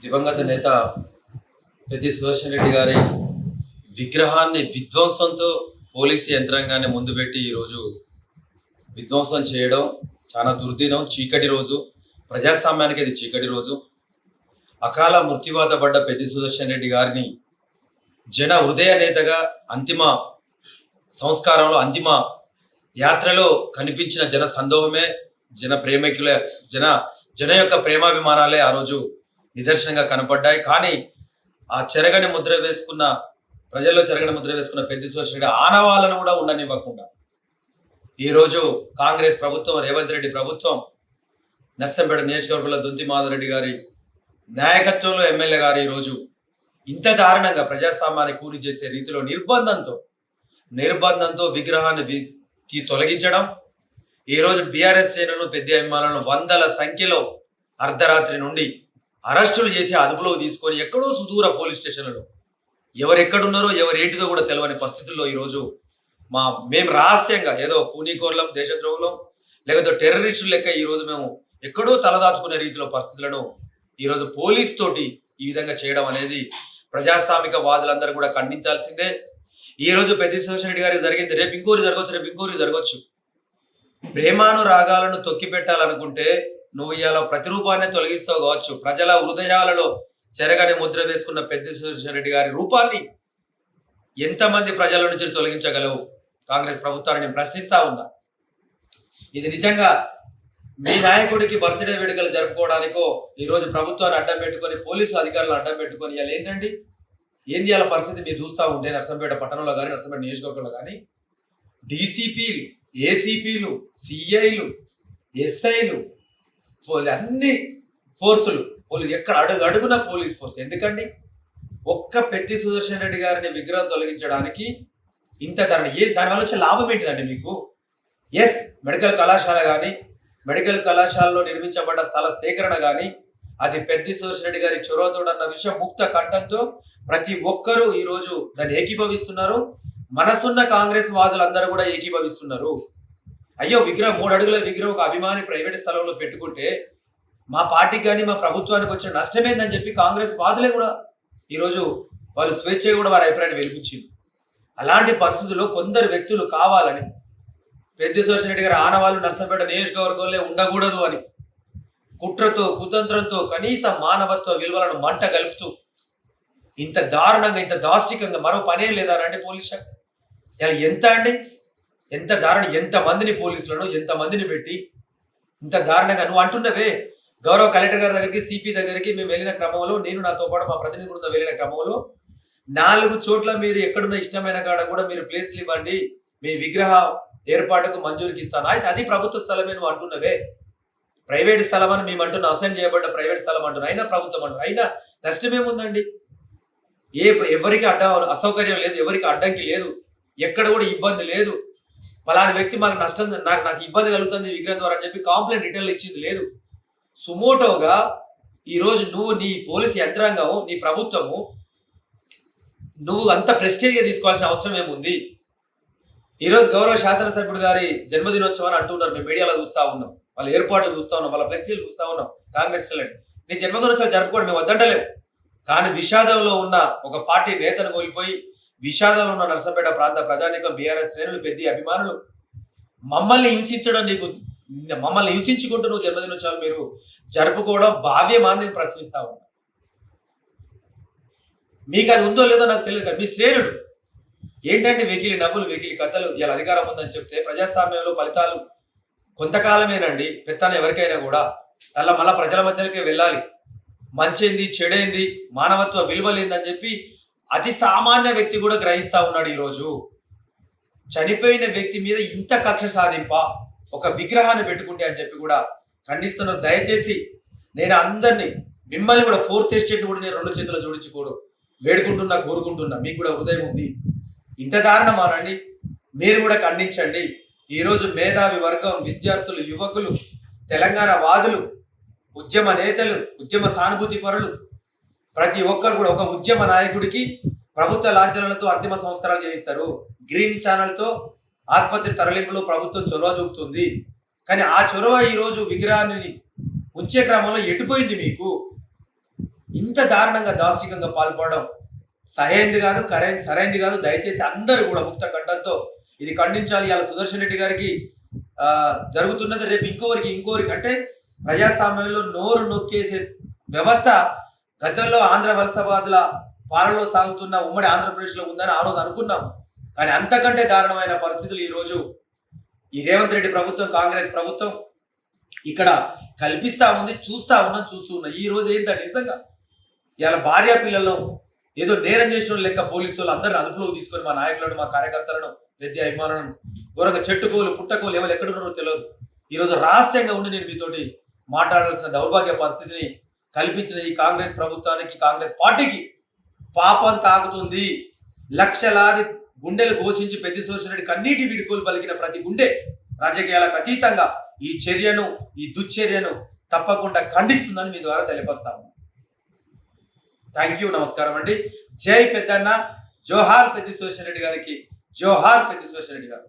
దివంగత నేత పెద్ది సుదర్శన్ రెడ్డి గారి విగ్రహాన్ని విధ్వంసంతో పోలీసు యంత్రాంగాన్ని ముందు పెట్టి ఈరోజు విధ్వంసం చేయడం చాలా దుర్దినం. చీకటి రోజు, ప్రజాస్వామ్యానికి అది చీకటి రోజు. అకాల మృత్యువాత పడ్డ పెద్ది సుదర్శన్ రెడ్డి గారిని జన హృదయ నేతగా అంతిమ సంస్కారంలో, అంతిమ యాత్రలో కనిపించిన జన సందోహమే, జన ప్రేమికుల జన యొక్క ప్రేమాభిమానాలే ఆ రోజు నిదర్శనంగా కనపడ్డాయి. కానీ ఆ చెరగని ముద్ర వేసుకున్న, ప్రజల్లో చెరగని ముద్ర వేసుకున్న పెద్ది సుదర్శన్ రెడ్డి ఆనవాళ్ళను కూడా ఉండనివ్వకుండా ఈరోజు కాంగ్రెస్ ప్రభుత్వం, రేవంత్ రెడ్డి ప్రభుత్వం, నర్సంపేట నియోజకవర్గంలో దుంతి మాధవరెడ్డి గారి నాయకత్వంలో ఎమ్మెల్యే గారు ఈరోజు ఇంత దారుణంగా ప్రజాస్వామ్యాన్ని కూలి చేసే రీతిలో నిర్బంధంతో విగ్రహాన్ని తొలగించడం, ఈరోజు బీఆర్ఎస్ శ్రేణులను, పెద్ద అభిమానులను వందల సంఖ్యలో అర్ధరాత్రి నుండి అరెస్టులు చేసి అదుపులో తీసుకొని ఎక్కడో సుదూర పోలీస్ స్టేషన్లలో ఎవరెక్కడున్నారో ఎవరేంటిదో కూడా తెలియని పరిస్థితుల్లో ఈరోజు మేము రహస్యంగా ఏదో కూనీకోర్లం, దేశద్రోహులం, లేకపోతే టెర్రరిస్టులు లెక్క ఈరోజు మేము ఎక్కడో తలదాచుకునే రీతిలో పరిస్థితులను ఈరోజు పోలీస్ తోటి ఈ విధంగా చేయడం అనేది ప్రజాస్వామిక వాదులందరూ కూడా ఖండించాల్సిందే. ఈరోజు పెద్ది సుదర్శన్ రెడ్డి గారికి జరిగింది, రేపు ఇంకోరి జరగవచ్చు. ప్రేమానురాగాలను తొక్కి పెట్టాలనుకుంటే నువ్వు ఇవాళ ప్రతిరూపాన్ని తొలగిస్తావు కావచ్చు. ప్రజల హృదయాలలో చెరగని ముద్ర వేసుకున్న పెద్ది సుదర్శన్ రెడ్డి గారి రూపాన్ని ఎంతమంది ప్రజల నుంచి తొలగించగలవు? కాంగ్రెస్ ప్రభుత్వాన్ని నేను ప్రశ్నిస్తా ఉన్నా. ఇది నిజంగా మీ నాయకుడికి బర్త్డే వేడుకలు జరుపుకోవడానికో ఈరోజు ప్రభుత్వాన్ని అడ్డం పెట్టుకొని, పోలీసు అధికారులను అడ్డం పెట్టుకొని ఇలా ఏంటండి, ఏంది అలా పరిస్థితి మీరు చూస్తూ ఉంటే నర్సంపేట పట్టణంలో కానీ, నర్సంపేట నియోజకవర్గంలో కానీ డీసీపీలు, ఏసీపీలు, సిఐలు, ఎస్ఐలు, అన్ని ఫోర్సులు, ఎక్కడ అడుగున పోలీస్ ఫోర్స్. ఎందుకండి ఒక్క పెద్ది సుదర్శన్ రెడ్డి గారిని విగ్రహం తొలగించడానికి ఇంత దానివల్ల వచ్చే లాభం ఏంటిదండి మీకు? ఎస్, మెడికల్ కళాశాల కానీ, మెడికల్ కళాశాలలో నిర్మించబడ్డ స్థల సేకరణ కానీ అది పెద్ది సుదర్శన్ రెడ్డి గారి చొరవతోడన్న విషయం ముక్త కంఠంతో ప్రతి ఒక్కరూ ఈరోజు దాన్ని ఏకీభవిస్తున్నారు. మనసున్న కాంగ్రెస్ వాదులందరూ కూడా ఏకీభవిస్తున్నారు. అయ్యో, విగ్రహం 3 అడుగుల విగ్రహం ఒక అభిమాని ప్రైవేట్ స్థలంలో పెట్టుకుంటే మా పార్టీకి కానీ మా ప్రభుత్వానికి వచ్చిన నష్టమేందని చెప్పి కాంగ్రెస్ వాదులే కూడా ఈరోజు వాళ్ళు స్వేచ్ఛగా కూడా వారి అభిప్రాయాన్ని వెలిపించింది. అలాంటి పరిస్థితుల్లో కొందరు వ్యక్తులు కావాలని పెద్ది సుదర్శన్ రెడ్డి గారి ఆనవాళ్ళు నర్సంపేట నియోజకవర్గంలో ఉండకూడదు అని కుట్రతో, కుతంత్రంతో, కనీస మానవత్వ విలువలను మంట కలుపుతూ ఇంత దారుణంగా, ఇంత దాష్టికంగా మరో పనేం లేదా అంటే పోలీస్ శాఖ ఇలా ఎంత దారుణం, ఎంతమందిని పోలీసులను, ఎంతమందిని పెట్టి ఇంత దారుణంగా నువ్వు అంటున్నవే. గౌరవ కలెక్టర్ గారి దగ్గరికి, సిపి దగ్గరికి మేము వెళ్ళిన క్రమంలో, నేను నాతో పాటు మా ప్రతినిధి బృందం వెళ్ళిన క్రమంలో 4 చోట్ల మీరు ఎక్కడున్న ఇష్టమైన కాడ కూడా మీరు ప్లేస్లు ఇవ్వండి, మీ విగ్రహ ఏర్పాటుకు మంజూరికి ఇస్తాను. అయితే అది ప్రభుత్వ స్థలమే నువ్వు అంటున్నవే. ప్రైవేట్ స్థలం అని మేము అంటున్నా, అసైన్ చేయబడ్డ ప్రైవేట్ స్థలం అంటున్నా, అయినా ప్రభుత్వం అంటున్నా, అయినా నష్టమేముందండి? ఎవరికి అసౌకర్యం లేదు, ఎవరికి అడ్డంకి లేదు, ఎక్కడ కూడా ఇబ్బంది లేదు. ఫలాని వ్యక్తి మాకు నష్టం, నాకు ఇబ్బంది కలుగుతుంది విగ్రహం ద్వారా అని చెప్పి కాంప్లైంట్ రిటర్న్ ఇచ్చింది లేదు. సుమోటోగా ఈరోజు నువ్వు, నీ పోలీసు యంత్రాంగం, నీ ప్రభుత్వము, నువ్వు అంత ప్రెస్టేజ్గా తీసుకోవాల్సిన అవసరం ఏముంది? ఈరోజు గౌరవ శాసనసభ్యుడు గారి జన్మదినోత్సవాన్ని అంటున్నారు, మేము మీడియాలో చూస్తూ ఉన్నాం, వాళ్ళ ఏర్పాట్లు చూస్తూ ఉన్నాం, వాళ్ళ ఫ్లెక్సీలు చూస్తూ ఉన్నాం. కాంగ్రెస్ నీ జన్మదినోత్సవాలు జరుపుకోవడం మేము వద్దంటలేము. కానీ విషాదంలో ఉన్న ఒక పార్టీ నేతను కోల్పోయి, విషాదంలో ఉన్న నర్సంపేట ప్రాంత ప్రజానీకం, బీఆర్ఎస్ శ్రేణులు, పెద్ద అభిమానులు మమ్మల్ని హింసించుకుంటూ నువ్వు జన్మదినోత్సవాలు మీరు జరుపుకోవడం భావ్యమాన్ని ప్రశ్నిస్తా ఉన్నా. మీకు అది ఉందో లేదో నాకు తెలియదు, కానీ మీ శ్రేణులు ఏంటంటే వెకిలి నవ్వులు, వెకిలి కథలు. ఇలా అధికారం ఉందని చెప్తే ప్రజాస్వామ్యంలో ఫలితాలు కొంతకాలమేనండి. పెత్తనం ఎవరికైనా కూడా మళ్ళా ప్రజల మధ్యలోకి వెళ్ళాలి. మంచేంది, చెడేంది, మానవత్వ విలువలేందని చెప్పి అతి సామాన్య వ్యక్తి కూడా గ్రహిస్తా ఉన్నాడు. ఈరోజు చనిపోయిన వ్యక్తి మీద ఇంత కక్ష సాధింప ఒక విగ్రహాన్ని పెట్టుకుంటే అని చెప్పి కూడా ఖండిస్తున్నారు. దయచేసి నేను అందరినీ, మిమ్మల్ని కూడా, 4th ఎస్టేట్ కూడా నేను 2 చేతులు జోడించి కోరుకుంటున్నా. మీకు కూడా హృదయం ఉంది, ఇంత దారుణమానండి, మీరు కూడా ఖండించండి. ఈరోజు మేధావి వర్గం, విద్యార్థులు, యువకులు, తెలంగాణ వాదులు, ఉద్యమ నేతలు, ఉద్యమ సానుభూతి పరులు, ప్రతి ఒక్కరు కూడా ఒక ఉద్యమ నాయకుడికి ప్రభుత్వ లాంఛనాలతో అంతిమ సంస్కారాలు చేయిస్తారు. గ్రీన్ ఛానల్తో ఆసుపత్రి తరలింపులో ప్రభుత్వం చొరవ చూపుతుంది. కానీ ఆ చొరవ ఈరోజు విగ్రహాన్ని ఉంచే క్రమంలో ఎటుపోయింది మీకు? ఇంత దారుణంగా దార్శనికంగా పాల్పడడం సరైంది కాదు. దయచేసి అందరూ కూడా ముక్త కంఠంతో ఇది ఖండించాలి. ఇలా సుదర్శన్ రెడ్డి గారికి జరుగుతున్నది రేపు ఇంకోరికి అంటే ప్రజాస్వామ్యంలో నోరు నొక్కేసే వ్యవస్థ గతంలో ఆంధ్ర వలసవాదుల పాలనలో సాగుతున్న ఉమ్మడి ఆంధ్రప్రదేశ్లో ఉందని ఆ రోజు అనుకున్నాం. కానీ అంతకంటే దారుణమైన పరిస్థితులు ఈరోజు ఈ రేవంత్ రెడ్డి ప్రభుత్వం, కాంగ్రెస్ ప్రభుత్వం ఇక్కడ కల్పిస్తా ఉంది. చూస్తూ ఉన్నాం. ఈ రోజు ఏంటంటే నిజంగా ఇలా భార్య పిల్లలను ఏదో నేరం చేసిన లెక్క పోలీసు వాళ్ళు అందరిని అదుపులోకి తీసుకొని మా నాయకులను, మా కార్యకర్తలను, పెద్ద అభిమానులను ఘోరంగా చెట్టుకోలు పుట్టకోలు ఎవరు ఎక్కడున్నారో తెలియదు. ఈరోజు రహస్యంగా ఉండి నేను మీతోటి మాట్లాడాల్సిన దౌర్భాగ్య పరిస్థితిని కల్పించిన ఈ కాంగ్రెస్ ప్రభుత్వానికి, కాంగ్రెస్ పార్టీకి పాపం తాకుతుంది. లక్షలాది గుండెలు ఘోషించి పెద్ద సోషరెడ్డి కన్నీటి విడుకోలు పలికిన ప్రతి గుండె రాజకీయాలకు అతీతంగా ఈ దుశ్చర్యను తప్పకుండా ఖండిస్తుందని మీ ద్వారా తెలియపరుస్తాము. థ్యాంక్ యూ, నమస్కారం అండి. జై పెద్దన్న, జోహార్ పెద్ద సోషరెడ్డి గారికి, జోహార్ పెద్ద సోషరెడ్డి గారు.